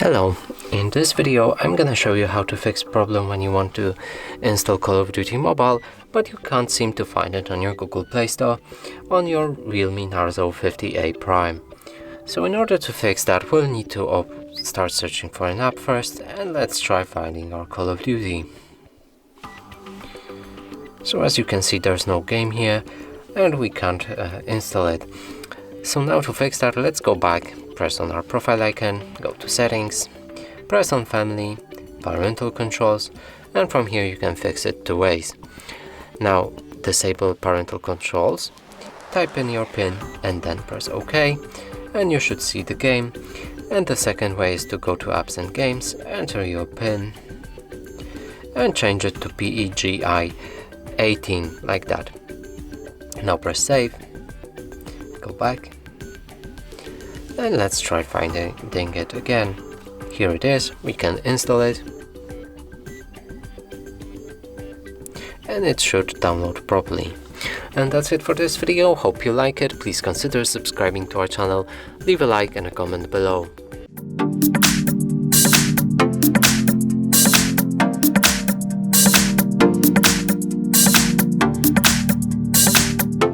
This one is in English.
Hello, in this video I'm gonna show you how to fix problem when you want to install Call of Duty Mobile but you can't seem to find it on your Google Play Store on your Realme Narzo 50A Prime. So in order to fix that we'll need to start searching for an app first, and let's try finding our Call of Duty. So as you can see there's no game here and we can't install it. So now to fix that, let's go back, press on our profile icon, go to settings, press on family, parental controls, and from here you can fix it two ways. Now disable parental controls, type in your PIN and then press OK, and you should see the game. And the second way is to go to apps and games, enter your PIN and change it to PEGI 18 like that. Now press save, go back, and let's try finding it again. Here it is, we can install it and it should download properly. And that's it for this video. Hope you like it. Please consider subscribing to our channel, leave a like and a comment below.